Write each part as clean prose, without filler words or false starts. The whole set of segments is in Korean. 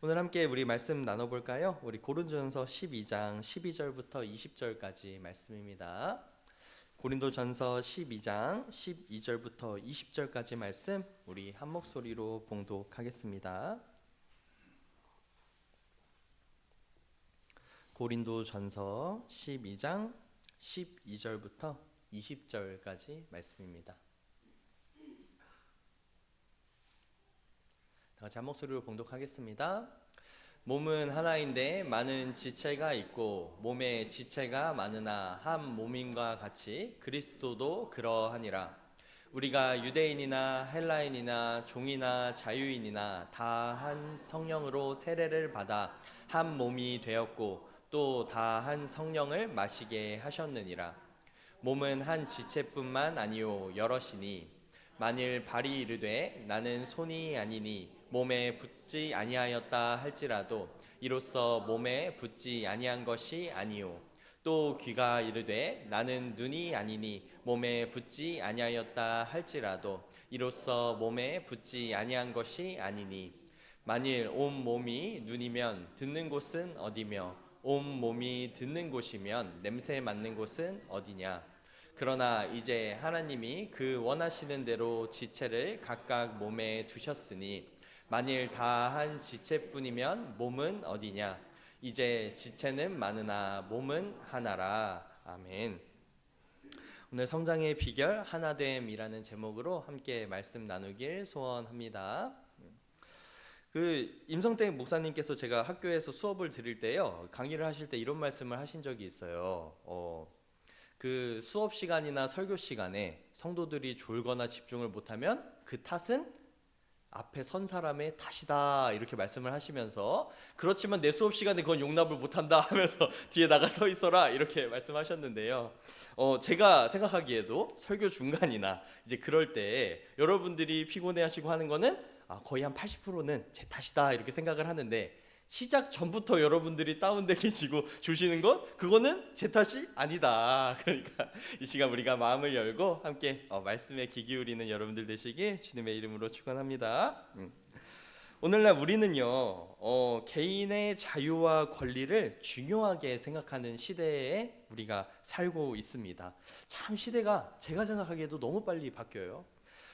오늘 함께 우리 말씀 나눠볼까요? 우리 고린도전서 12장 12절부터 20절까지 말씀입니다. 고린도전서 12장 12절부터 20절까지 말씀 우리 한 목소리로 봉독하겠습니다. 고린도전서 12장 12절부터 20절까지 말씀입니다. 다 같이 한 목소리로 봉독하겠습니다. 몸은 하나인데 많은 지체가 있고 몸에 지체가 많으나 한 몸임과 같이 그리스도도 그러하니라. 우리가 유대인이나 헬라인이나 종이나 자유인이나 다 한 성령으로 세례를 받아 한 몸이 되었고 또 다 한 성령을 마시게 하셨느니라. 몸은 한 지체뿐만 아니요 여럿이니 만일 발이 이르되 나는 손이 아니니 몸에 붙지 아니하였다 할지라도 이로써 몸에 붙지 아니한 것이 아니요 또 귀가 이르되 나는 눈이 아니니 몸에 붙지 아니하였다 할지라도 이로써 몸에 붙지 아니한 것이 아니니 만일 온 몸이 눈이면 듣는 곳은 어디며 온 몸이 듣는 곳이면 냄새 맡는 곳은 어디냐. 그러나 이제 하나님이 그 원하시는 대로 지체를 각각 몸에 두셨으니 만일 다 한 지체뿐이면 몸은 어디냐. 이제 지체는 많으나 몸은 하나라. 아멘. 오늘 성장의 비결 하나됨이라는 제목으로 함께 말씀 나누길 소원합니다. 임성택 목사님께서 제가 학교에서 수업을 드릴 때요, 강의를 하실 때 이런 말씀을 하신 적이 있어요. 그 수업 시간이나 설교 시간에 성도들이 졸거나 집중을 못하면 그 탓은 앞에 선 사람의 탓이다 이렇게 말씀을 하시면서, 그렇지만 내 수업 시간에 그건 용납을 못한다 하면서 뒤에 나가 서 있어라 이렇게 말씀하셨는데요. 제가 생각하기에도 설교 중간이나 이제 그럴 때 여러분들이 피곤해하시고 하는 거는 거의 한 80%는 제 탓이다 이렇게 생각을 하는데, 시작 전부터 여러분들이 다운돼 계시고 주시는 것, 그거는 제 탓이 아니다. 그러니까 이 시간 우리가 마음을 열고 함께 말씀에 귀 기울이는 여러분들 되시길 주님의 이름으로 축원합니다. 오늘날 우리는요, 개인의 자유와 권리를 중요하게 생각하는 시대에 우리가 살고 있습니다. 참 시대가 제가 생각하기에도 너무 빨리 바뀌어요.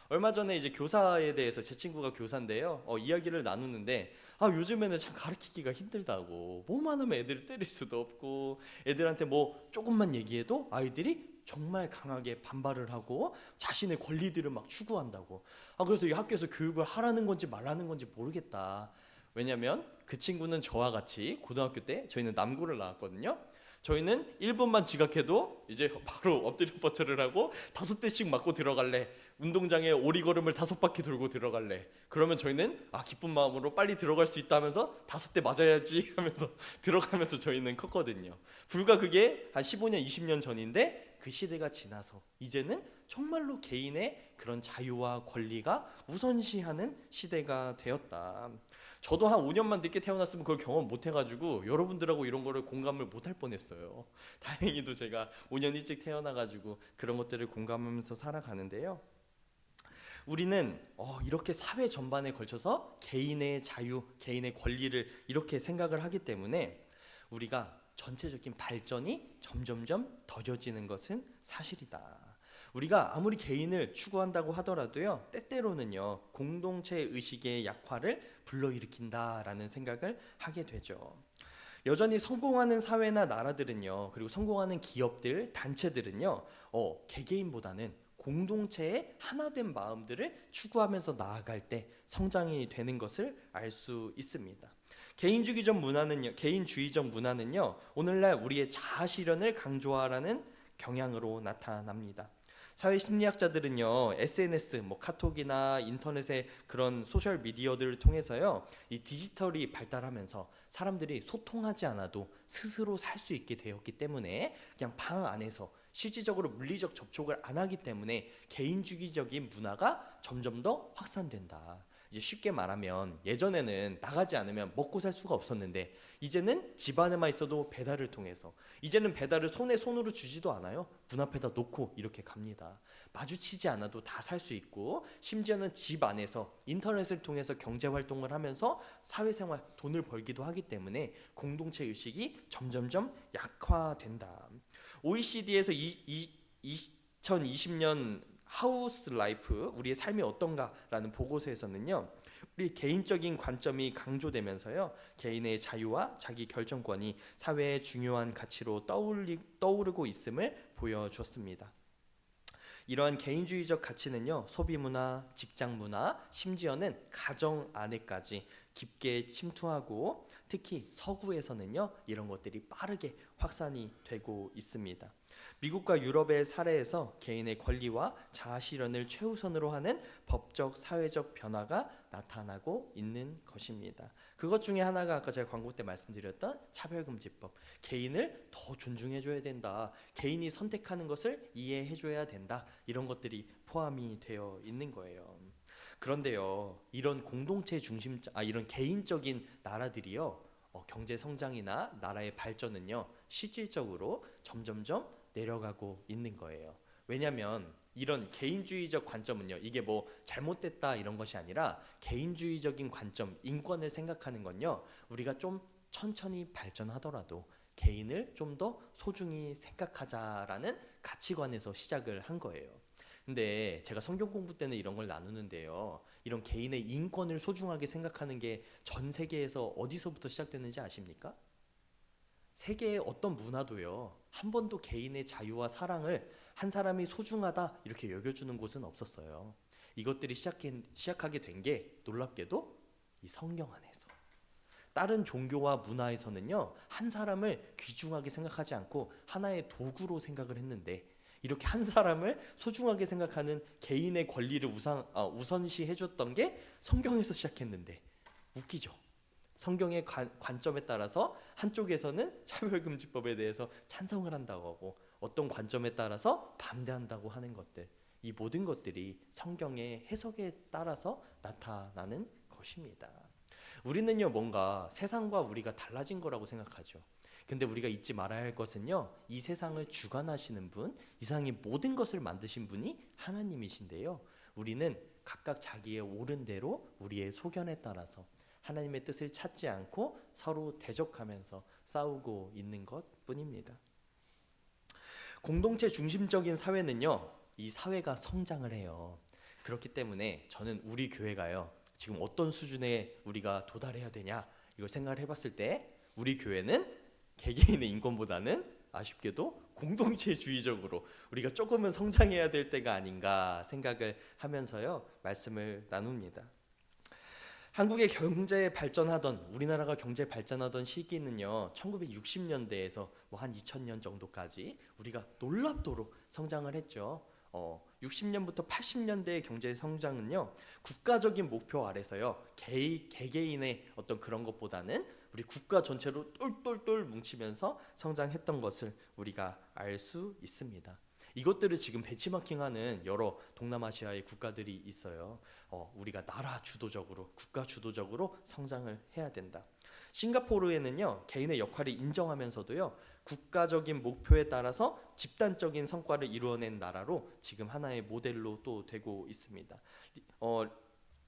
얼마 전에 이제 교사에 대해서, 제 친구가 교사인데요, 이야기를 나누는데 요즘에는 참 가르치기가 힘들다고, 뭐만 하면 애들을 때릴 수도 없고 애들한테 뭐 조금만 얘기해도 아이들이 정말 강하게 반발을 하고 자신의 권리들을 막 추구한다고. 그래서 이 학교에서 교육을 하라는 건지 말라는 건지 모르겠다. 왜냐면 그 친구는 저와 같이 고등학교 때, 저희는 남고를 나왔거든요. 저희는 1분만 지각해도 이제 바로 엎드려 뻗쳐를 하고 5대씩 맞고 들어갈래, 운동장에 오리걸음을 5바퀴 돌고 들어갈래. 그러면 저희는 기쁜 마음으로 빨리 들어갈 수 있다면서 5대 맞아야지 하면서 들어가면서 저희는 컸거든요. 불과 그게 한 15년 20년 전인데, 그 시대가 지나서 이제는 정말로 개인의 그런 자유와 권리가 우선시하는 시대가 되었다. 저도 한 5년만 늦게 태어났으면 그걸 경험 못 해가지고 여러분들하고 이런 거를 공감을 못 할 뻔했어요. 다행히도 제가 5년 일찍 태어나가지고 그런 것들을 공감하면서 살아가는데요. 우리는 이렇게 사회 전반에 걸쳐서 개인의 자유, 개인의 권리를 이렇게 생각을 하기 때문에 우리가 전체적인 발전이 점점점 더뎌지는 것은 사실이다. 우리가 아무리 개인을 추구한다고 하더라도요, 때때로는요, 공동체 의식의 약화를 불러일으킨다라는 생각을 하게 되죠. 여전히 성공하는 사회나 나라들은요, 그리고 성공하는 기업들, 단체들은요, 개개인보다는 공동체의 하나된 마음들을 추구하면서 나아갈 때 성장이 되는 것을 알 수 있습니다. 개인주의적 문화는요, 오늘날 우리의 자아 실현을 강조하라는 경향으로 나타납니다. 사회 심리학자들은요, SNS, 카톡이나 인터넷의 그런 소셜 미디어들을 통해서요, 이 디지털이 발달하면서 사람들이 소통하지 않아도 스스로 살 수 있게 되었기 때문에 그냥 방 안에서 실질적으로 물리적 접촉을 안 하기 때문에 개인주의적인 문화가 점점 더 확산된다. 이제 쉽게 말하면 예전에는 나가지 않으면 먹고 살 수가 없었는데 이제는 집 안에만 있어도 배달을 통해서, 이제는 배달을 손으로 주지도 않아요. 문 앞에다 놓고 이렇게 갑니다. 마주치지 않아도 다 살 수 있고, 심지어는 집 안에서 인터넷을 통해서 경제 활동을 하면서 사회생활 돈을 벌기도 하기 때문에 공동체 의식이 점점점 약화된다. OECD에서 2020년 하우스 라이프, 우리의 삶이 어떤가라는 보고서에서는요, 우리 개인적인 관점이 강조되면서요, 개인의 자유와 자기 결정권이 사회의 중요한 가치로 떠오르고 있음을 보여주었습니다. 이러한 개인주의적 가치는요, 소비 문화, 직장 문화, 심지어는 가정 안에까지 깊게 침투하고, 특히 서구에서는요, 이런 것들이 빠르게 확산이 되고 있습니다. 미국과 유럽의 사례에서 개인의 권리와 자아 실현을 최우선으로 하는 법적, 사회적 변화가 나타나고 있는 것입니다. 그것 중에 하나가 아까 제가 광고 때 말씀드렸던 차별금지법. 개인을 더 존중해줘야 된다. 개인이 선택하는 것을 이해해줘야 된다. 이런 것들이 포함이 되어 있는 거예요. 그런데요, 이런 공동체 이런 개인적인 나라들이요, 경제 성장이나 나라의 발전은요, 실질적으로 점점점 내려가고 있는 거예요. 왜냐하면 이런 개인주의적 관점은요, 이게 뭐 잘못됐다 이런 것이 아니라, 개인주의적인 관점, 인권을 생각하는 건요, 우리가 좀 천천히 발전하더라도 개인을 좀 더 소중히 생각하자라는 가치관에서 시작을 한 거예요. 근데 제가 성경 공부 때는 이런 걸 나누는데요, 이런 개인의 인권을 소중하게 생각하는 게 전 세계에서 어디서부터 시작됐는지 아십니까? 세계의 어떤 문화도요, 한 번도 개인의 자유와 사랑을 한 사람이 소중하다 이렇게 여겨주는 곳은 없었어요. 이것들이 시작하게 된 게 놀랍게도 이 성경 안에서. 다른 종교와 문화에서는요, 한 사람을 귀중하게 생각하지 않고 하나의 도구로 생각을 했는데, 이렇게 한 사람을 소중하게 생각하는 개인의 권리를 우선시해줬던 게 성경에서 시작했는데, 웃기죠? 성경의 관점에 따라서 한쪽에서는 차별금지법에 대해서 찬성을 한다고 하고, 어떤 관점에 따라서 반대한다고 하는 것들, 이 모든 것들이 성경의 해석에 따라서 나타나는 것입니다. 우리는요, 뭔가 세상과 우리가 달라진 거라고 생각하죠. 근데 우리가 잊지 말아야 할 것은요, 이 세상을 주관하시는 분, 이 세상의 모든 것을 만드신 분이 하나님이신데요, 우리는 각각 자기의 옳은 대로 우리의 소견에 따라서 하나님의 뜻을 찾지 않고 서로 대적하면서 싸우고 있는 것뿐입니다. 공동체 중심적인 사회는요, 이 사회가 성장을 해요. 그렇기 때문에 저는 우리 교회가요, 지금 어떤 수준에 우리가 도달해야 되냐 이걸 생각을 해봤을 때, 우리 교회는 개개인의 인권보다는 아쉽게도 공동체주의적으로 우리가 조금은 성장해야 될 때가 아닌가 생각을 하면서요, 말씀을 나눕니다. 한국의 경제 발전하던, 우리나라가 경제 발전하던 시기는요, 1960년대에서 뭐 한 2000년 정도까지 우리가 놀랍도록 성장을 했죠. 60년부터 80년대의 경제 성장은요, 국가적인 목표 아래서요, 개개인의 어떤 그런 것보다는 우리 국가 전체로 똘똘똘 뭉치면서 성장했던 것을 우리가 알 수 있습니다. 이것들을 지금 벤치마킹하는 여러 동남아시아의 국가들이 있어요. 우리가 나라 주도적으로, 국가 주도적으로 성장을 해야 된다. 싱가포르에는요, 개인의 역할을 인정하면서도요, 국가적인 목표에 따라서 집단적인 성과를 이루어낸 나라로 지금 하나의 모델로 또 되고 있습니다.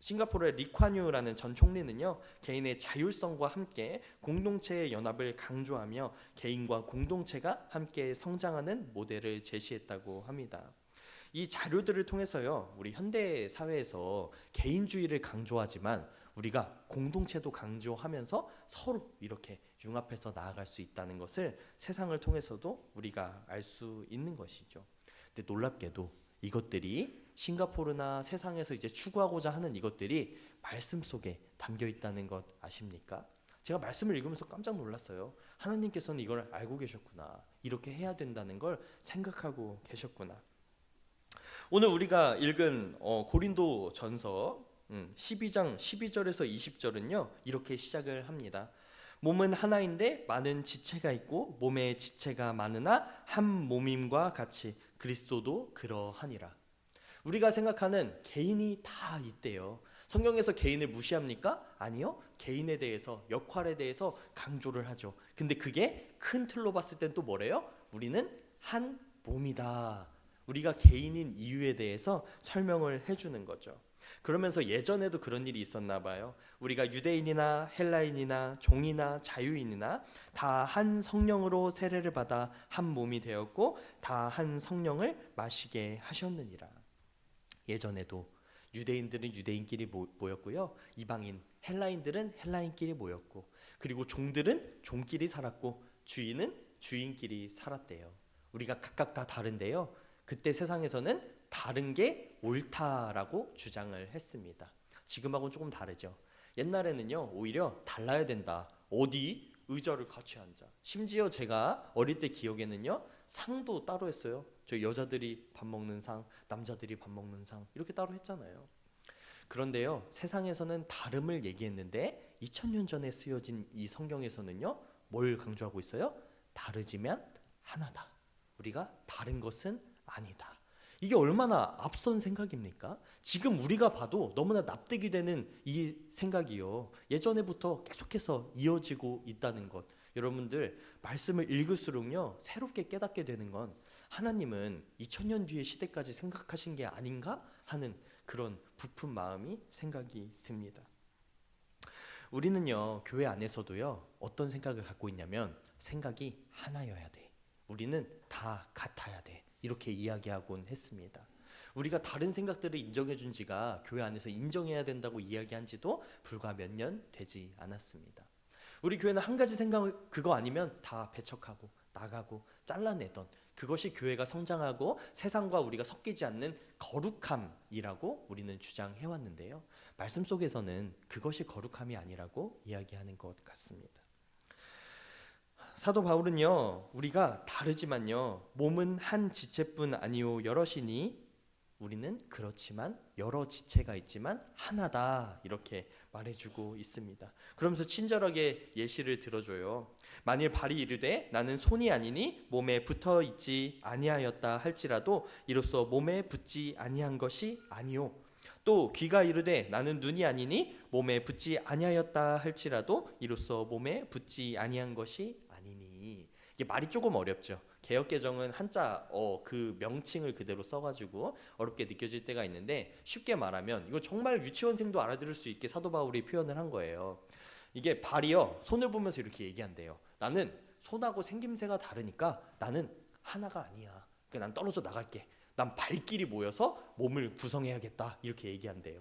싱가포르의 리콴유라는 전 총리는요, 개인의 자율성과 함께 공동체의 연합을 강조하며 개인과 공동체가 함께 성장하는 모델을 제시했다고 합니다. 이 자료들을 통해서요, 우리 현대 사회에서 개인주의를 강조하지만 우리가 공동체도 강조하면서 서로 이렇게 융합해서 나아갈 수 있다는 것을 세상을 통해서도 우리가 알 수 있는 것이죠. 근데 놀랍게도 이것들이 싱가포르나 세상에서 이제 추구하고자 하는 이것들이 말씀 속에 담겨 있다는 것 아십니까? 제가 말씀을 읽으면서 깜짝 놀랐어요. 하나님께서는 이걸 알고 계셨구나. 이렇게 해야 된다는 걸 생각하고 계셨구나. 오늘 우리가 읽은 고린도 전서 12장 12절에서 20절은요, 이렇게 시작을 합니다. 몸은 하나인데 많은 지체가 있고 몸에 지체가 많으나 한 몸임과 같이 그리스도도 그러하니라. 우리가 생각하는 개인이 다 있대요. 성경에서 개인을 무시합니까? 아니요. 개인에 대해서, 역할에 대해서 강조를 하죠. 근데 그게 큰 틀로 봤을 땐 또 뭐래요? 우리는 한 몸이다. 우리가 개인인 이유에 대해서 설명을 해주는 거죠. 그러면서 예전에도 그런 일이 있었나 봐요. 우리가 유대인이나 헬라인이나 종이나 자유인이나 다 한 성령으로 세례를 받아 한 몸이 되었고 다 한 성령을 마시게 하셨느니라. 예전에도 유대인들은 유대인끼리 모였고요. 이방인 헬라인들은 헬라인끼리 모였고, 그리고 종들은 종끼리 살았고 주인은 주인끼리 살았대요. 우리가 각각 다 다른데요. 그때 세상에서는 다른 게 옳다라고 주장을 했습니다. 지금하고는 조금 다르죠. 옛날에는요, 오히려 달라야 된다. 어디 의자를 같이 앉아. 심지어 제가 어릴 때 기억에는요, 상도 따로 했어요. 저희 여자들이 밥 먹는 상, 남자들이 밥 먹는 상, 이렇게 따로 했잖아요. 그런데요, 세상에서는 다름을 얘기했는데 2000년 전에 쓰여진 이 성경에서는요, 뭘 강조하고 있어요? 다르지만 하나다. 우리가 다른 것은 아니다. 이게 얼마나 앞선 생각입니까? 지금 우리가 봐도 너무나 납득이 되는 이 생각이요. 예전에부터 계속해서 이어지고 있다는 것. 여러분들 말씀을 읽을수록요, 새롭게 깨닫게 되는 건 하나님은 2000년 뒤의 시대까지 생각하신 게 아닌가 하는 그런 부푼 마음이 생각이 듭니다. 우리는요, 교회 안에서도요, 어떤 생각을 갖고 있냐면 생각이 하나여야 돼. 우리는 다 같아야 돼. 이렇게 이야기하곤 했습니다. 우리가 다른 생각들을 인정해 준 지가 교회 안에서 인정해야 된다고 이야기한 지도 불과 몇 년 되지 않았습니다. 우리 교회는 한 가지 생각 그거 아니면 다 배척하고 나가고 잘라내던, 그것이 교회가 성장하고 세상과 우리가 섞이지 않는 거룩함이라고 우리는 주장해 왔는데요. 말씀 속에서는 그것이 거룩함이 아니라고 이야기하는 것 같습니다. 사도 바울은요, 우리가 다르지만요, 몸은 한 지체뿐 아니요 여럿이니 우리는 그렇지만 여러 지체가 있지만 하나다, 이렇게 말해주고 있습니다. 그러면서 친절하게 예시를 들어줘요. 만일 발이 이르되 나는 손이 아니니 몸에 붙어 있지 아니하였다 할지라도 이로써 몸에 붙지 아니한 것이 아니요. 또 귀가 이르되 나는 눈이 아니니 몸에 붙지 아니하였다 할지라도 이로써 몸에 붙지 아니한 것이 아니니. 이게 말이 조금 어렵죠. 개역개정은 한자 그 명칭을 그대로 써가지고 어렵게 느껴질 때가 있는데, 쉽게 말하면 이거 정말 유치원생도 알아들을 수 있게 사도 바울이 표현을 한 거예요. 이게 발이요, 손을 보면서 이렇게 얘기한대요. 나는 손하고 생김새가 다르니까 나는 하나가 아니야. 그러니까 난 떨어져 나갈게. 난 발끼리 모여서 몸을 구성해야겠다, 이렇게 얘기한대요.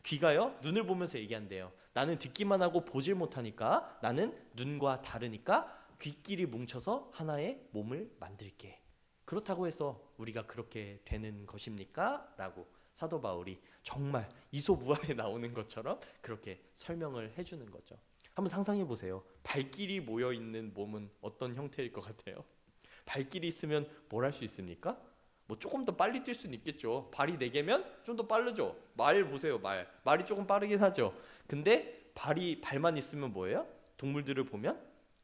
귀가요, 눈을 보면서 얘기한대요. 나는 듣기만 하고 보질 못하니까 나는 눈과 다르니까 귀끼리 뭉쳐서 하나의 몸을 만들게. 그렇다고 해서 우리가 그렇게 되는 것입니까? 라고 사도 바울이 정말 이솝우화에 나오는 것처럼 그렇게 설명을 해주는 거죠. 한번 상상해 보세요. 발끼리 모여 있는 몸은 어떤 형태일 것 같아요? 발끼리 있으면 뭘 할 수 있습니까? 뭐 조금 더 빨리 뛸 수는 있겠죠. 발이 4개면 좀 더 빠르죠. 말 보세요. 말이 조금 빠르긴 하죠. 근데 발만 있으면 뭐예요? 동물들을 보면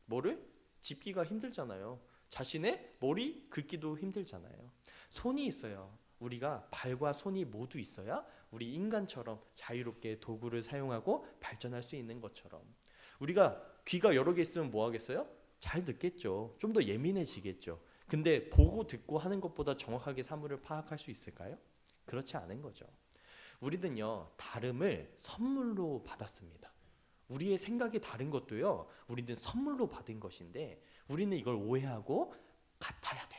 뭐를 짚기가 힘들잖아요. 자신의 머리 긁기도 힘들잖아요. 손이 있어요. 우리가 발과 손이 모두 있어야 우리 인간처럼 자유롭게 도구를 사용하고 발전할 수 있는 것처럼, 우리가 귀가 여러 개 있으면 뭐 하겠어요? 잘 듣겠죠. 좀 더 예민해지겠죠. 근데 보고 듣고 하는 것보다 정확하게 사물을 파악할 수 있을까요? 그렇지 않은 거죠. 우리는요, 다름을 선물로 받았습니다. 우리의 생각이 다른 것도요, 우리는 선물로 받은 것인데 우리는 이걸 오해하고 같아야 돼.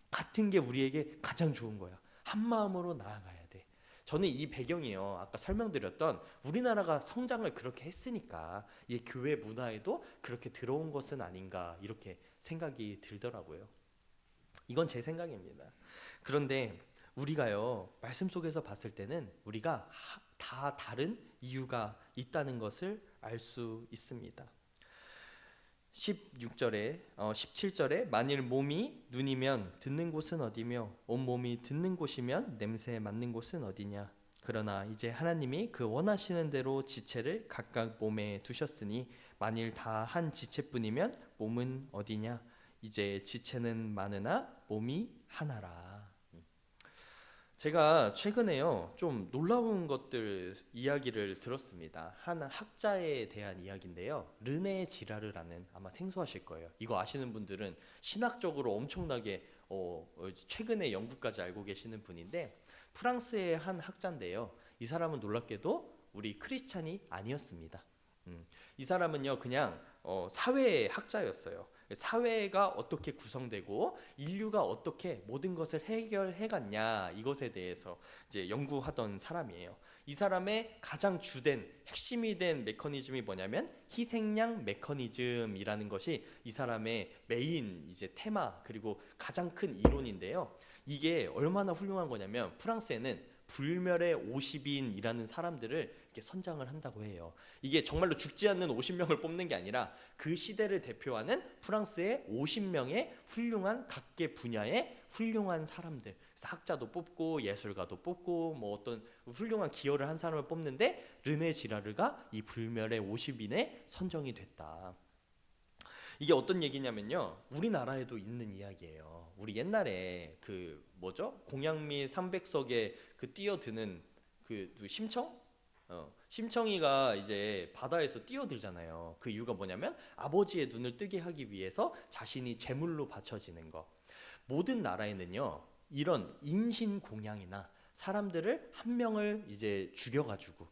같은 게 우리에게 가장 좋은 거야. 한 마음으로 나아가야 돼. 저는 이 배경이요, 아까 설명드렸던 우리나라가 성장을 그렇게 했으니까 이 교회 문화에도 그렇게 들어온 것은 아닌가, 이렇게 생각이 들더라고요. 이건 제 생각입니다. 그런데 우리가요, 말씀 속에서 봤을 때는 우리가 다 다른 이유가 있다는 것을 알 수 있습니다. 17절에 만일 몸이 눈이면 듣는 곳은 어디며 온몸이 듣는 곳이면 냄새에 맡는 곳은 어디냐. 그러나 이제 하나님이 그 원하시는 대로 지체를 각각 몸에 두셨으니 만일 다 한 지체뿐이면 몸은 어디냐. 이제 지체는 많으나 몸이 하나라. 제가 최근에요, 좀 놀라운 것들 이야기를 들었습니다. 한 학자에 대한 이야기인데요. 르네 지라르라는, 아마 생소하실 거예요. 이거 아시는 분들은 신학적으로 엄청나게 최근에 연구까지 알고 계시는 분인데, 프랑스의 한 학자인데요. 이 사람은 놀랍게도 우리 크리스찬이 아니었습니다. 이 사람은요, 그냥 사회학자였어요. 사회가 어떻게 구성되고 인류가 어떻게 모든 것을 해결해 갔냐, 이것에 대해서 이제 연구하던 사람이에요. 이 사람의 가장 주된 핵심이 된 메커니즘이 뭐냐면 희생양 메커니즘이라는 것이 이 사람의 메인 이제 테마, 그리고 가장 큰 이론인데요. 이게 얼마나 훌륭한 거냐면, 프랑스에는 불멸의 50인이라는 사람들을 이렇게 선장을 한다고 해요. 이게 정말로 죽지 않는 50명을 뽑는 게 아니라 그 시대를 대표하는 프랑스의 50명의 훌륭한 각계 분야의 훌륭한 사람들, 그래서 학자도 뽑고 예술가도 뽑고 뭐 어떤 훌륭한 기여를 한 사람을 뽑는데, 르네 지라르가 이 불멸의 50인에 선정이 됐다. 이게 어떤 얘기냐면요, 우리나라에도 있는 이야기예요. 우리 옛날에 그 뭐죠, 공양미 300석에 그 뛰어드는 그 심청? 심청이가 이제 바다에서 뛰어들잖아요. 그 이유가 뭐냐면 아버지의 눈을 뜨게 하기 위해서 자신이 제물로 바쳐지는 거. 모든 나라에는요, 이런 인신공양이나 사람들을 한 명을 이제 죽여가지고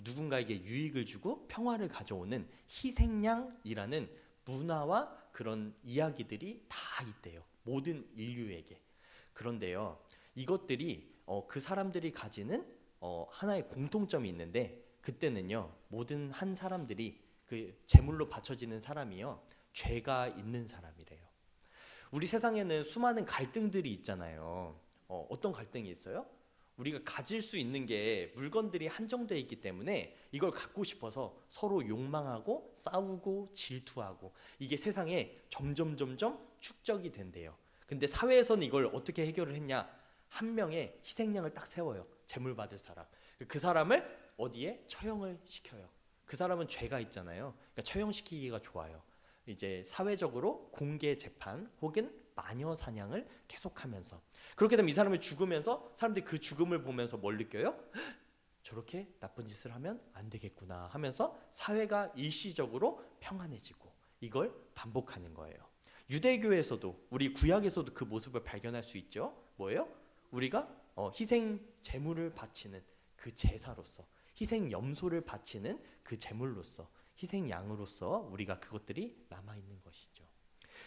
누군가에게 유익을 주고 평화를 가져오는 희생양이라는 문화와 그런 이야기들이 다 있대요. 모든 인류에게. 그런데요, 이것들이 그 사람들이 가지는 하나의 공통점이 있는데, 그때는요, 모든 한 사람들이 그 제물로 바쳐지는 사람이요, 죄가 있는 사람이래요. 우리 세상에는 수많은 갈등들이 있잖아요. 어떤 갈등이 있어요? 우리가 가질 수 있는 게 물건들이 한정되어 있기 때문에 이걸 갖고 싶어서 서로 욕망하고 싸우고 질투하고, 이게 세상에 점점 축적이 된대요. 근데 사회에서는 이걸 어떻게 해결을 했냐? 한 명의 희생양을 딱 세워요. 재물 받을 사람. 그 사람을 어디에 처형을 시켜요. 그 사람은 죄가 있잖아요. 그러니까 처형시키기가 좋아요. 이제 사회적으로 공개 재판 혹은 마녀 사냥을 계속하면서, 그렇게 되면 이 사람이 죽으면서 사람들이 그 죽음을 보면서 뭘 느껴요? 저렇게 나쁜 짓을 하면 안 되겠구나 하면서 사회가 일시적으로 평안해지고, 이걸 반복하는 거예요. 유대교에서도, 우리 구약에서도 그 모습을 발견할 수 있죠. 뭐예요? 우리가 희생 제물을 바치는 그 제사로서, 희생 염소를 바치는 그 제물로서, 희생 양으로서 우리가 그것들이 남아 있는 것이죠.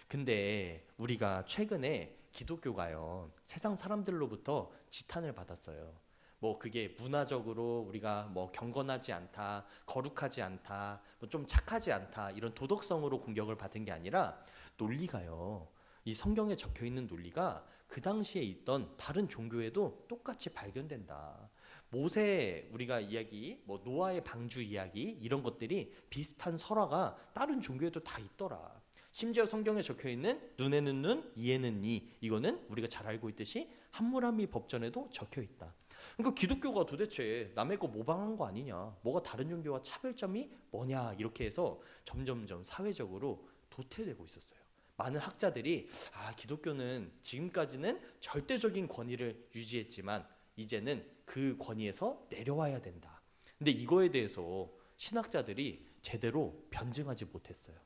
근데 우리가 최근에 기독교가요, 세상 사람들로부터 지탄을 받았어요. 뭐 그게 문화적으로 우리가 뭐 경건하지 않다, 거룩하지 않다, 뭐 좀 착하지 않다, 이런 도덕성으로 공격을 받은 게 아니라, 논리가요, 이 성경에 적혀 있는 논리가 그 당시에 있던 다른 종교에도 똑같이 발견된다. 모세 우리가 이야기, 뭐 노아의 방주 이야기, 이런 것들이 비슷한 설화가 다른 종교에도 다 있더라. 심지어 성경에 적혀 있는 눈에는 눈, 이에는 이, 이거는 우리가 잘 알고 있듯이 함무라비 법전에도 적혀 있다. 그러니까 기독교가 도대체 남의 거 모방한 거 아니냐, 뭐가 다른 종교와 차별점이 뭐냐, 이렇게 해서 점점점 사회적으로 도태되고 있었어요. 많은 학자들이 기독교는 지금까지는 절대적인 권위를 유지했지만 이제는 그 권위에서 내려와야 된다. 근데 이거에 대해서 신학자들이 제대로 변증하지 못했어요.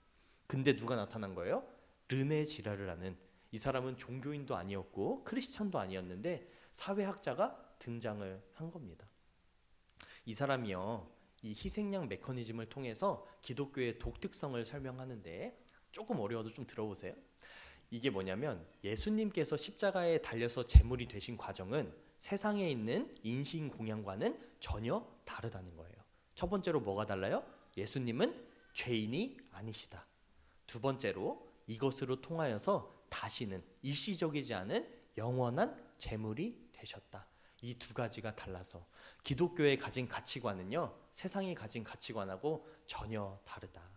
근데 누가 나타난 거예요? 르네 지라르라는, 이 사람은 종교인도 아니었고 크리스찬도 아니었는데 사회학자가 등장을 한 겁니다. 이 사람이요, 이 희생양 메커니즘을 통해서 기독교의 독특성을 설명하는데, 조금 어려워도 좀 들어보세요. 이게 뭐냐면, 예수님께서 십자가에 달려서 제물이 되신 과정은 세상에 있는 인신공양과는 전혀 다르다는 거예요. 첫 번째로 뭐가 달라요? 예수님은 죄인이 아니시다. 두 번째로, 이것으로 통하여서 다시는 일시적이지 않은 영원한 제물이 되셨다. 이 두 가지가 달라서 기독교의 가진 가치관은요, 세상이 가진 가치관하고 전혀 다르다.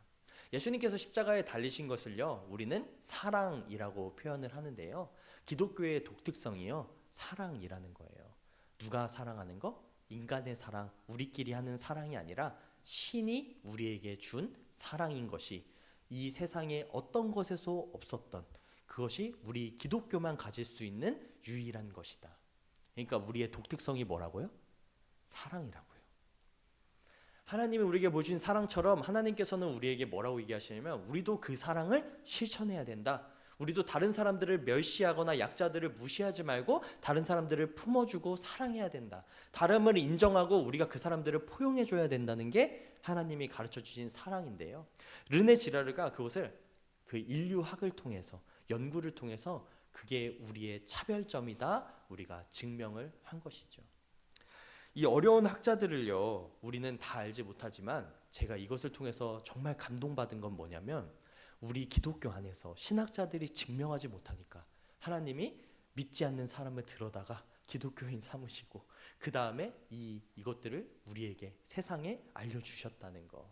예수님께서 십자가에 달리신 것을요, 우리는 사랑이라고 표현을 하는데요, 기독교의 독특성이요, 사랑이라는 거예요. 누가 사랑하는 거? 인간의 사랑, 우리끼리 하는 사랑이 아니라 신이 우리에게 준 사랑인 것이, 이 세상에 어떤 것에서 없었던, 그것이 우리 기독교만 가질 수 있는 유일한 것이다. 그러니까 우리의 독특성이 뭐라고요? 사랑이라고요. 하나님이 우리에게 보여주신 사랑처럼 하나님께서는 우리에게 뭐라고 얘기하시냐면 우리도 그 사랑을 실천해야 된다. 우리도 다른 사람들을 멸시하거나 약자들을 무시하지 말고 다른 사람들을 품어주고 사랑해야 된다. 다름을 인정하고 우리가 그 사람들을 포용해줘야 된다는 게 하나님이 가르쳐주신 사랑인데요. 르네 지라르가 그것을 그 인류학을 통해서 연구를 통해서 그게 우리의 차별점이다 우리가 증명을 한 것이죠. 이 어려운 학자들을요 우리는 다 알지 못하지만 제가 이것을 통해서 정말 감동받은 건 뭐냐면 우리 기독교 안에서 신학자들이 증명하지 못하니까 하나님이 믿지 않는 사람을 들어다가 기독교인 삼으시고 그 다음에 이것들을 우리에게 세상에 알려주셨다는 거.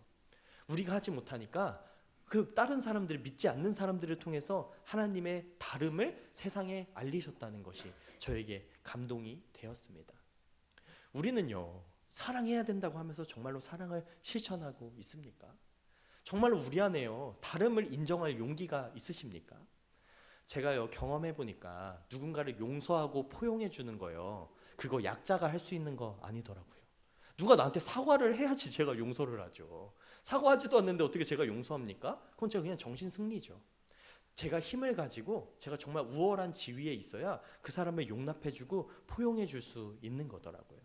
우리가 하지 못하니까 그 다른 사람들 믿지 않는 사람들을 통해서 하나님의 다름을 세상에 알리셨다는 것이 저에게 감동이 되었습니다. 우리는요 사랑해야 된다고 하면서 정말로 사랑을 실천하고 있습니까? 정말로 우리 안에요 다름을 인정할 용기가 있으십니까? 제가요 경험해 보니까 누군가를 용서하고 포용해 주는 거요 그거 약자가 할 수 있는 거 아니더라고요. 누가 나한테 사과를 해야지 제가 용서를 하죠. 사과하지도 않는데 어떻게 제가 용서합니까? 그건 제가 그냥 정신 승리죠. 제가 힘을 가지고 제가 정말 우월한 지위에 있어야 그 사람을 용납해주고 포용해 줄 수 있는 거더라고요.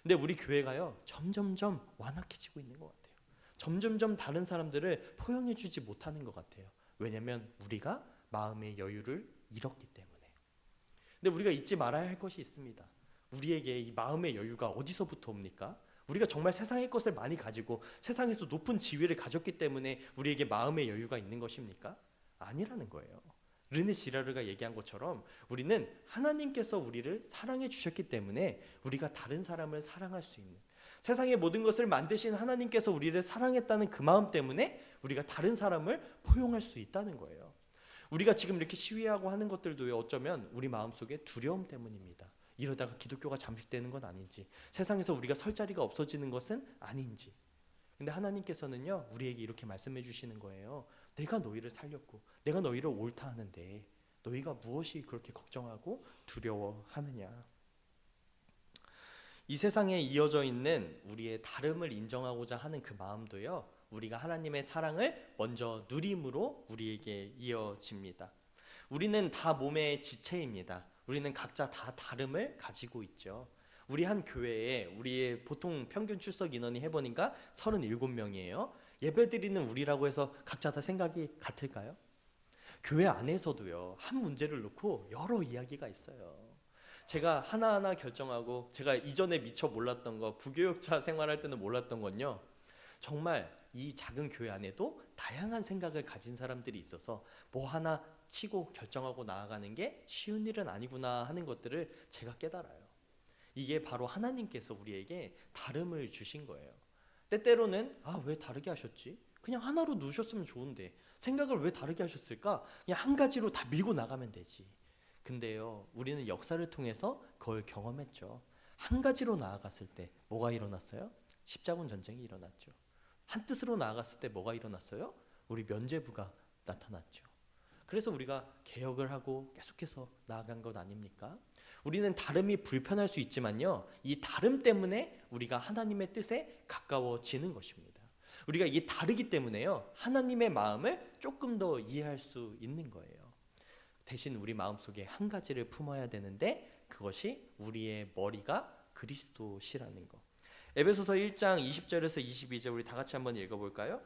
근데 우리 교회가요 점점점 완악해지고 있는 것 같아요. 점점점 다른 사람들을 포용해 주지 못하는 것 같아요. 왜냐하면 우리가 마음의 여유를 잃었기 때문에. 근데 우리가 잊지 말아야 할 것이 있습니다. 우리에게 이 마음의 여유가 어디서부터 옵니까? 우리가 정말 세상의 것을 많이 가지고 세상에서 높은 지위를 가졌기 때문에 우리에게 마음의 여유가 있는 것입니까? 아니라는 거예요. 르네 지라르가 얘기한 것처럼 우리는 하나님께서 우리를 사랑해 주셨기 때문에 우리가 다른 사람을 사랑할 수 있는, 세상의 모든 것을 만드신 하나님께서 우리를 사랑했다는 그 마음 때문에 우리가 다른 사람을 포용할 수 있다는 거예요. 우리가 지금 이렇게 시위하고 하는 것들도요 어쩌면 우리 마음속에 두려움 때문입니다. 이러다가 기독교가 잠식되는 건 아닌지, 세상에서 우리가 설 자리가 없어지는 것은 아닌지. 근데 하나님께서는요 우리에게 이렇게 말씀해 주시는 거예요. 내가 너희를 살렸고 내가 너희를 옳다 하는데 너희가 무엇이 그렇게 걱정하고 두려워하느냐. 이 세상에 이어져 있는 우리의 다름을 인정하고자 하는 그 마음도요 우리가 하나님의 사랑을 먼저 누림으로 우리에게 이어집니다. 우리는 다 몸의 지체입니다. 우리는 각자 다 다름을 가지고 있죠. 우리 한 교회에 우리의 보통 평균 출석 인원이 해보니까 37명이에요. 예배드리는 우리라고 해서 각자 다 생각이 같을까요? 교회 안에서도요 한 문제를 놓고 여러 이야기가 있어요. 제가 하나하나 결정하고 제가 이전에 미처 몰랐던 거, 부교육자 생활할 때는 몰랐던 건요 정말 이 작은 교회 안에도 다양한 생각을 가진 사람들이 있어서 뭐 하나 치고 결정하고 나아가는 게 쉬운 일은 아니구나 하는 것들을 제가 깨달아요. 이게 바로 하나님께서 우리에게 다름을 주신 거예요. 때때로는 왜 다르게 하셨지? 그냥 하나로 놓으셨으면 좋은데 생각을 왜 다르게 하셨을까? 그냥 한 가지로 다 밀고 나가면 되지. 근데요 우리는 역사를 통해서 그걸 경험했죠. 한 가지로 나아갔을 때 뭐가 일어났어요? 십자군 전쟁이 일어났죠. 한 뜻으로 나아갔을 때 뭐가 일어났어요? 우리 면죄부가 나타났죠. 그래서 우리가 개혁을 하고 계속해서 나아간 것 아닙니까? 우리는 다름이 불편할 수 있지만요 이 다름 때문에 우리가 하나님의 뜻에 가까워지는 것입니다. 우리가 이게 다르기 때문에요 하나님의 마음을 조금 더 이해할 수 있는 거예요. 대신 우리 마음속에 한 가지를 품어야 되는데 그것이 우리의 머리가 그리스도시라는 거. 에베소서 1장 20절에서 22절 우리 다 같이 한번 읽어볼까요?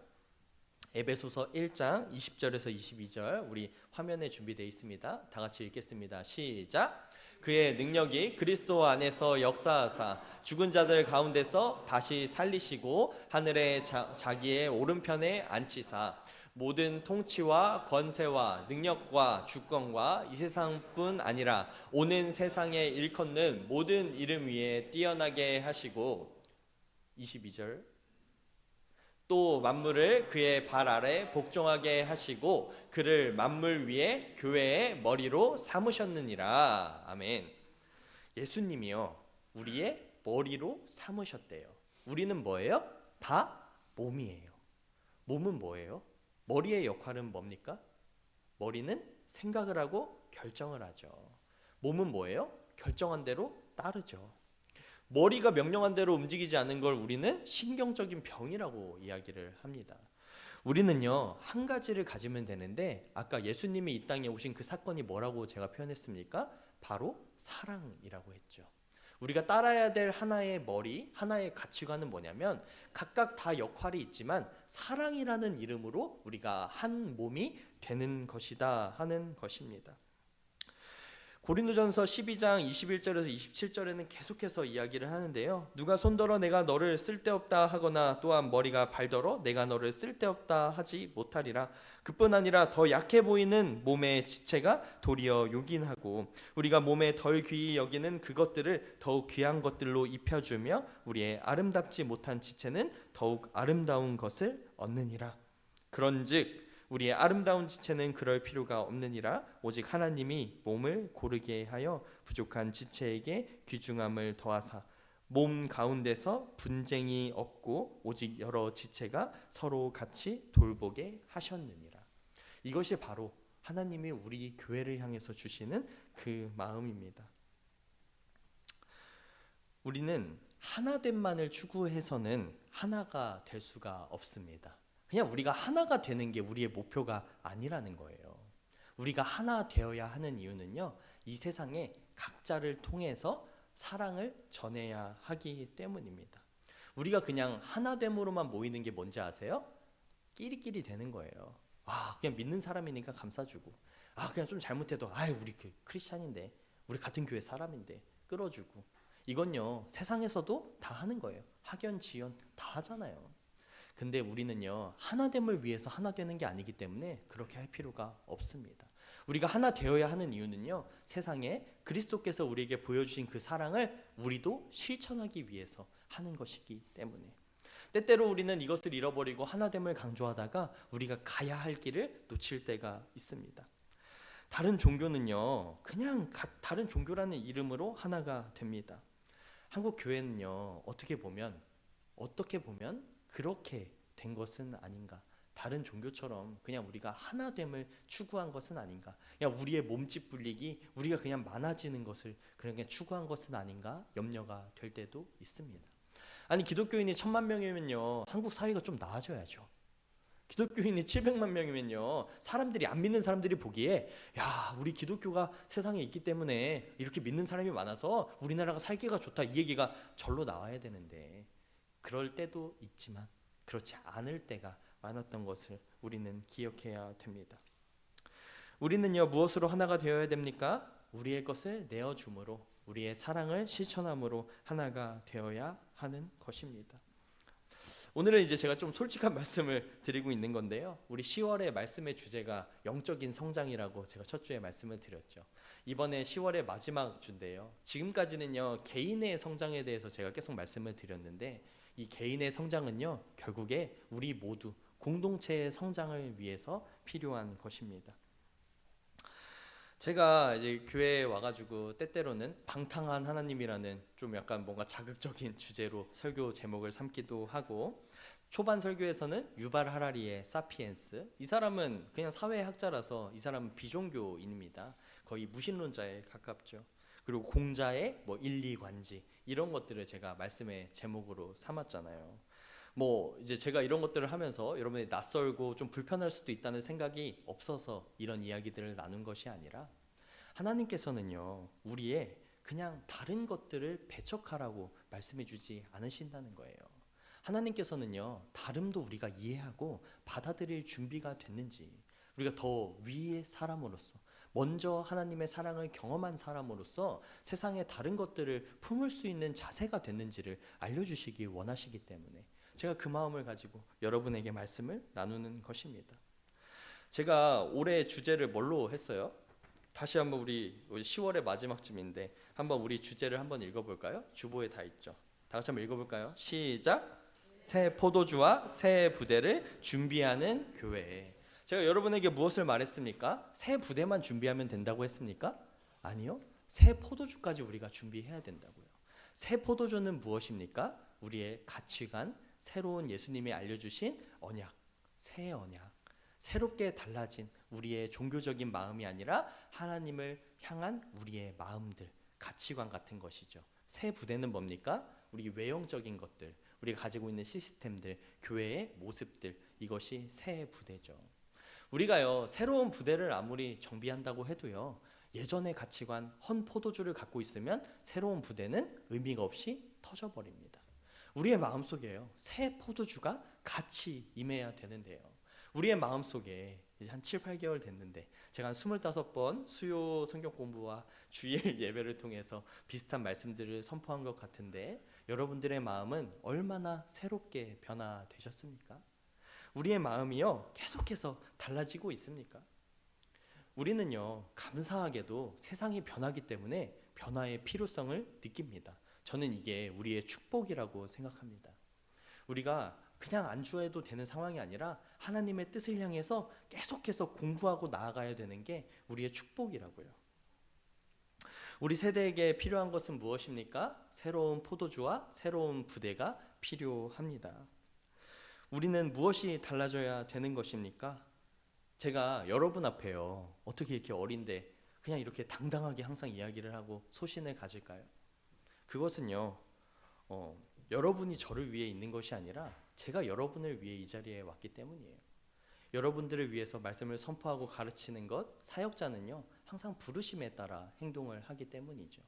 에베소서 1장 20절에서 22절 우리 화면에 준비되어 있습니다. 다 같이 읽겠습니다. 시작. 그의 능력이 그리스도 안에서 역사하사 죽은 자들 가운데서 다시 살리시고 하늘에 자기의 오른편에 앉히사 모든 통치와 권세와 능력과 주권과 이 세상뿐 아니라 오는 세상에 일컫는 모든 이름 위에 뛰어나게 하시고 22절 또 만물을 그의 발 아래 복종하게 하시고 그를 만물 위에 교회의 머리로 삼으셨느니라. 아멘. 예수님이요 우리의 머리로 삼으셨대요. 우리는 뭐예요? 다 몸이에요. 몸은 뭐예요? 머리의 역할은 뭡니까? 머리는 생각을 하고 결정을 하죠. 몸은 뭐예요? 결정한 대로 따르죠. 머리가 명령한 대로 움직이지 않는 걸 우리는 신경적인 병이라고 이야기를 합니다. 우리는요, 한 가지를 가지면 되는데 아까 예수님이 이 땅에 오신 그 사건이 뭐라고 제가 표현했습니까? 바로 사랑이라고 했죠. 우리가 따라야 될 하나의 머리, 하나의 가치관은 뭐냐면 각각 다 역할이 있지만 사랑이라는 이름으로 우리가 한 몸이 되는 것이다 하는 것입니다. 고린도전서 12장 21절에서 27절에는 계속해서 이야기를 하는데요. 누가 손더러 내가 너를 쓸데없다 하거나 또한 머리가 발더러 내가 너를 쓸데없다 하지 못하리라. 그뿐 아니라 더 약해 보이는 몸의 지체가 도리어 요긴하고 우리가 몸에 덜 귀히 여기는 그것들을 더욱 귀한 것들로 입혀주며 우리의 아름답지 못한 지체는 더욱 아름다운 것을 얻느니라. 그런즉 우리의 아름다운 지체는 그럴 필요가 없느니라. 오직 하나님이 몸을 고르게 하여 부족한 지체에게 귀중함을 더하사 몸 가운데서 분쟁이 없고 오직 여러 지체가 서로 같이 돌보게 하셨느니라. 이것이 바로 하나님이 우리 교회를 향해서 주시는 그 마음입니다. 우리는 하나됨만을 추구해서는 하나가 될 수가 없습니다. 그냥 우리가 하나가 되는 게 우리의 목표가 아니라는 거예요. 우리가 하나 되어야 하는 이유는요, 이 세상에 각자를 통해서 사랑을 전해야 하기 때문입니다. 우리가 그냥 하나됨으로만 모이는 게 뭔지 아세요? 끼리끼리 되는 거예요. 그냥 믿는 사람이니까 감싸주고, 그냥 좀 잘못해도 우리 크리스찬인데, 우리 같은 교회 사람인데 끌어주고. 이건요, 세상에서도 다 하는 거예요. 학연, 지연 다 하잖아요. 근데 우리는요, 하나됨을 위해서 하나 되는 게 아니기 때문에 그렇게 할 필요가 없습니다. 우리가 하나 되어야 하는 이유는요, 세상에 그리스도께서 우리에게 보여주신 그 사랑을 우리도 실천하기 위해서 하는 것이기 때문에. 때때로 우리는 이것을 잃어버리고 하나됨을 강조하다가 우리가 가야 할 길을 놓칠 때가 있습니다. 다른 종교는요, 그냥 다른 종교라는 이름으로 하나가 됩니다. 한국 교회는요, 어떻게 보면 그렇게 된 것은 아닌가. 다른 종교처럼 그냥 우리가 하나됨을 추구한 것은 아닌가. 그냥 우리의 몸집 불리기, 우리가 그냥 많아지는 것을 그냥 추구한 것은 아닌가 염려가 될 때도 있습니다. 아니, 기독교인이 1000만 명이면요, 한국 사회가 좀 나아져야죠. 기독교인이 700만 명이면요, 사람들이 안 믿는 사람들이 보기에 우리 기독교가 세상에 있기 때문에 이렇게 믿는 사람이 많아서 우리나라가 살기가 좋다, 이 얘기가 절로 나와야 되는데 그럴 때도 있지만 그렇지 않을 때가 많았던 것을 우리는 기억해야 됩니다. 우리는요, 무엇으로 하나가 되어야 됩니까? 우리의 것을 내어줌으로, 우리의 사랑을 실천함으로 하나가 되어야 하는 것입니다. 오늘은 이제 제가 좀 솔직한 말씀을 드리고 있는 건데요, 우리 10월의 말씀의 주제가 영적인 성장이라고 제가 첫 주에 말씀을 드렸죠. 이번에 10월의 마지막 주인데요, 지금까지는요, 개인의 성장에 대해서 제가 계속 말씀을 드렸는데 이 개인의 성장은요, 결국에 우리 모두 공동체의 성장을 위해서 필요한 것입니다. 제가 이제 교회에 와가지고 때때로는 방탕한 하나님이라는 좀 약간 뭔가 자극적인 주제로 설교 제목을 삼기도 하고, 초반 설교에서는 유발 하라리의 사피엔스, 이 사람은 그냥 사회학자라서 이 사람은 비종교인입니다. 거의 무신론자에 가깝죠. 그리고 공자의 일리관지, 이런 것들을 제가 말씀의 제목으로 삼았잖아요. 이제 제가 이런 것들을 하면서 여러분이 낯설고 좀 불편할 수도 있다는 생각이 없어서 이런 이야기들을 나눈 것이 아니라, 하나님께서는요, 우리의 그냥 다른 것들을 배척하라고 말씀해 주지 않으신다는 거예요. 하나님께서는요, 다름도 우리가 이해하고 받아들일 준비가 됐는지, 우리가 더 위의 사람으로서, 먼저 하나님의 사랑을 경험한 사람으로서 세상의 다른 것들을 품을 수 있는 자세가 됐는지를 알려주시기 원하시기 때문에 제가 그 마음을 가지고 여러분에게 말씀을 나누는 것입니다. 제가 올해 주제를 뭘로 했어요? 다시 한번 우리 10월의 마지막쯤인데 한번 우리 주제를 한번 읽어볼까요? 주보에 다 있죠. 다 같이 한번 읽어볼까요? 시작! 새 포도주와 새 부대를 준비하는 교회. 제가 여러분에게 무엇을 말했습니까? 새 부대만 준비하면 된다고 했습니까? 아니요. 새 포도주까지 우리가 준비해야 된다고요. 새 포도주는 무엇입니까? 우리의 가치관, 새로운 예수님이 알려주신 언약, 새 언약, 새롭게 달라진 우리의 종교적인 마음이 아니라 하나님을 향한 우리의 마음들, 가치관 같은 것이죠. 새 부대는 뭡니까? 우리 외형적인 것들, 우리가 가지고 있는 시스템들, 교회의 모습들, 이것이 새 부대죠. 우리가요, 새로운 부대를 아무리 정비한다고 해도요, 예전의 가치관, 헌 포도주를 갖고 있으면 새로운 부대는 의미가 없이 터져버립니다. 우리의 마음속에요, 새 포도주가 같이 임해야 되는데요. 우리의 마음속에 이제 한 7, 8개월 됐는데 제가 한 25번 수요 성경 공부와 주일 예배를 통해서 비슷한 말씀들을 선포한 것 같은데 여러분들의 마음은 얼마나 새롭게 변화되셨습니까? 우리의 마음이요, 계속해서 달라지고 있습니까? 우리는요, 감사하게도 세상이 변하기 때문에 변화의 필요성을 느낍니다. 저는 이게 우리의 축복이라고 생각합니다. 우리가 그냥 안주해도 되는 상황이 아니라 하나님의 뜻을 향해서 계속해서 공부하고 나아가야 되는 게 우리의 축복이라고요. 우리 세대에게 필요한 것은 무엇입니까? 새로운 포도주와 새로운 부대가 필요합니다. 우리는 무엇이 달라져야 되는 것입니까? 제가 여러분 앞에요, 어떻게 이렇게 어린데 그냥 이렇게 당당하게 항상 이야기를 하고 소신을 가질까요? 그것은요, 여러분이 저를 위해 있는 것이 아니라 제가 여러분을 위해 이 자리에 왔기 때문이에요. 여러분들을 위해서 말씀을 선포하고 가르치는 것, 사역자는요, 항상 부르심에 따라 행동을 하기 때문이죠.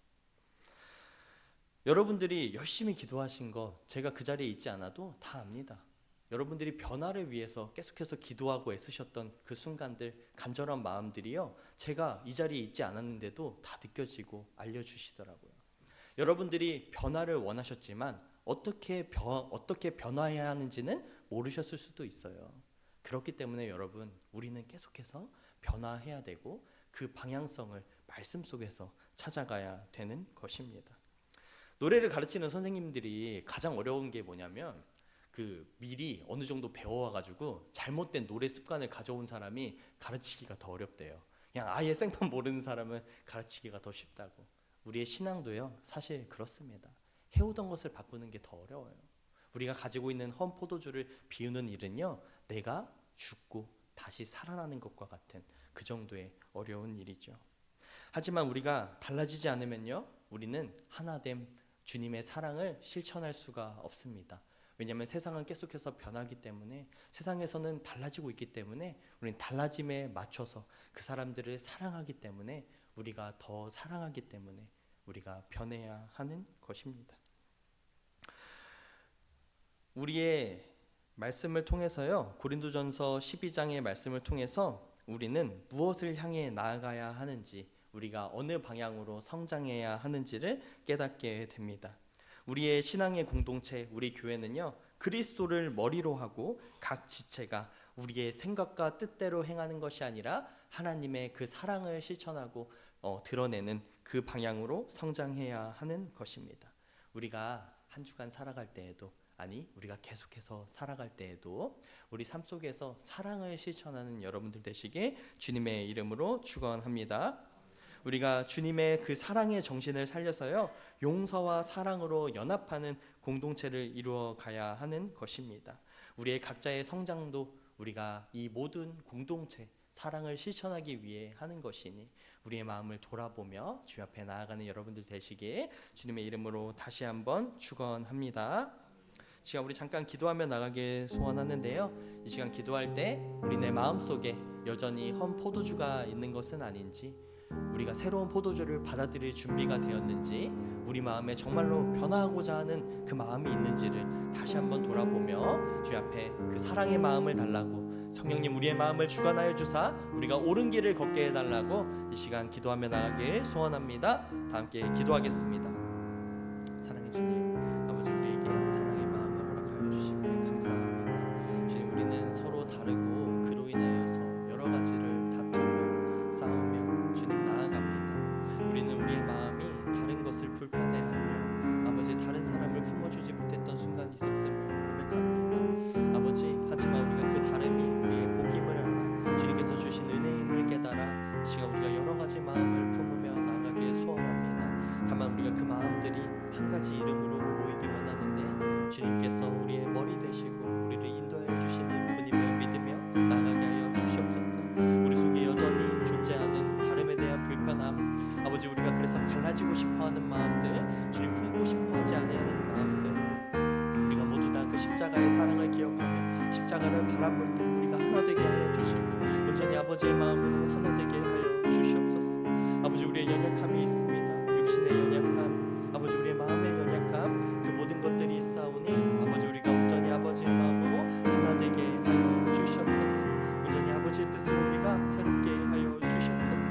여러분들이 열심히 기도하신 것, 제가 그 자리에 있지 않아도 다 압니다. 여러분들이 변화를 위해서 계속해서 기도하고 애쓰셨던 그 순간들, 간절한 마음들이요, 제가 이 자리에 있지 않았는데도 다 느껴지고 알려주시더라고요. 여러분들이 변화를 원하셨지만 어떻게 변화해야 하는지는 모르셨을 수도 있어요. 그렇기 때문에 여러분, 우리는 계속해서 변화해야 되고 그 방향성을 말씀 속에서 찾아가야 되는 것입니다. 노래를 가르치는 선생님들이 가장 어려운 게 뭐냐면 미리 어느 정도 배워와가지고 잘못된 노래 습관을 가져온 사람이 가르치기가 더 어렵대요. 그냥 아예 생판 모르는 사람은 가르치기가 더 쉽다고. 우리의 신앙도요, 사실 그렇습니다. 해오던 것을 바꾸는 게 더 어려워요. 우리가 가지고 있는 헌 포도주를 비우는 일은요, 내가 죽고 다시 살아나는 것과 같은 그 정도의 어려운 일이죠. 하지만 우리가 달라지지 않으면요, 우리는 하나됨 주님의 사랑을 실천할 수가 없습니다. 왜냐하면 세상은 계속해서 변하기 때문에, 세상에서는 달라지고 있기 때문에 우리는 달라짐에 맞춰서 그 사람들을 사랑하기 때문에, 우리가 더 사랑하기 때문에 우리가 변해야 하는 것입니다. 우리의 말씀을 통해서요, 고린도전서 12장의 말씀을 통해서 우리는 무엇을 향해 나아가야 하는지, 우리가 어느 방향으로 성장해야 하는지를 깨닫게 됩니다. 우리의 신앙의 공동체, 우리 교회는요, 그리스도를 머리로 하고 각 지체가 우리의 생각과 뜻대로 행하는 것이 아니라 하나님의 그 사랑을 실천하고 드러내는 그 방향으로 성장해야 하는 것입니다. 우리가 한 주간 살아갈 때에도, 아니 우리가 계속해서 살아갈 때에도 우리 삶 속에서 사랑을 실천하는 여러분들 되시길 주님의 이름으로 축원합니다. 우리가 주님의 그 사랑의 정신을 살려서요, 용서와 사랑으로 연합하는 공동체를 이루어 가야 하는 것입니다. 우리의 각자의 성장도 우리가 이 모든 공동체 사랑을 실천하기 위해 하는 것이니 우리의 마음을 돌아보며 주 앞에 나아가는 여러분들 되시기에 주님의 이름으로 다시 한번 축원합니다. 이 시간 우리 잠깐 기도하며 나가길 소원하는데요, 이 시간 기도할 때 우리 내 마음속에 여전히 헌 포도주가 있는 것은 아닌지, 우리가 새로운 포도주를 받아들일 준비가 되었는지, 우리 마음에 정말로 변화하고자 하는 그 마음이 있는지를 다시 한번 돌아보며 주 앞에 그 사랑의 마음을 달라고, 성령님 우리의 마음을 주관하여 주사 우리가 옳은 길을 걷게 해달라고 이 시간 기도하며 나가길 소원합니다. 다 함께 기도하겠습니다. 사랑의 주님, 아버지 우리에게 사랑의 마음을 허락하여 주시면 감사합니다. 주님, 우리는 서로 다르고 그로 인하여서 여러 가지를 다투고 싸우며 주님 나아갑니다. 우리는 우리의 마음이 다른 것을 불편해하며 아버지 다른 사람을 품어주지 못했던 순간이 있었음을 고백합니다. 아버지, 하지만 우리가 그 다름이 우리의 복임을 알아 주님께서 주신 은혜임을 깨달아 이 시간 우리가 여러 가지 마음을 품으며 나아가길 소원합니다. 다만 우리가 그 하나 되게 하여 주시고 온전히 아버지의 마음으로 하나 되게 하여 주시옵소서. 아버지, 우리의 연약함이 있습니다. 육신의 연약함, 아버지 우리의 마음의 연약함, 그 모든 것들이 있사오니 아버지 우리가 온전히 아버지의 마음으로 하나 되게 하여 주시옵소서. 온전히 아버지의 뜻으로 우리가 새롭게 하여 주시옵소서.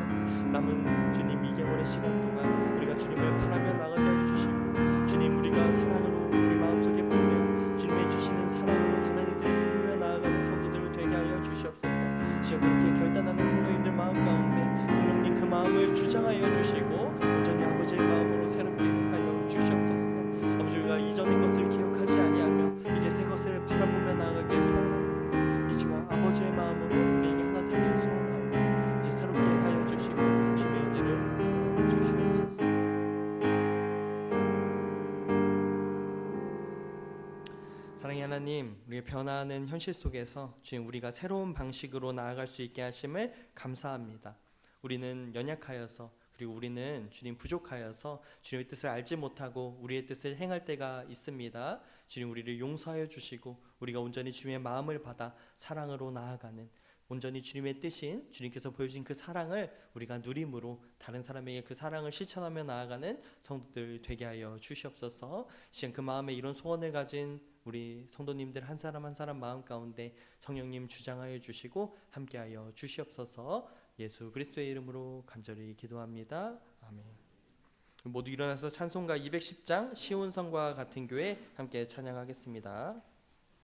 남은 주님 2개월의 시간 동안 우리가 주님을 바라며 나가게 하여 주시고 주님, 우리가 사랑으로 우리 마음속에 품며 주님의 주시는 사랑으로 다른 이들을 품으며 나아가는 성도들 되게 하여 주시옵소서. 시험 그렇게 결단하는 성도님들 마음 가운데 성령님 그 마음을 주장하여 주시고 온전히 아버지의 마음으로 새롭게 하여 주시옵소서. 아버지, 우리가 이전의 것을 기억하지 아니하며 이제 새 것을 바라보며 나아가길 소원합니다. 이제와 아버지의 마음으로 우리에게 하나 되길 소원하오니 이제 새롭게 하여 주시고 주님의 은혜를 부어 주시옵소서. 사랑의 하나님, 우리의 변화하는 현실 속에서 주님, 우리가 새로운 방식으로 나아갈 수 있게 하심을 감사합니다. 우리는 연약하여서, 그리고 우리는 주님 부족하여서 주님의 뜻을 알지 못하고 우리의 뜻을 행할 때가 있습니다. 주님, 우리를 용서하여 주시고 우리가 온전히 주님의 마음을 받아 사랑으로 나아가는, 온전히 주님의 뜻인 주님께서 보여주신 그 사랑을 우리가 누림으로 다른 사람에게 그 사랑을 실천하며 나아가는 성도들 되게 하여 주시옵소서. 시간 그 마음에 이런 소원을 가진 우리 성도님들 한 사람 한 사람 마음 가운데 성령님 주장하여 주시고 함께하여 주시옵소서. 예수 그리스도의 이름으로 간절히 기도합니다. 아멘. 모두 일어나서 찬송가 210장 시온성과 같은 교회 함께 찬양하겠습니다.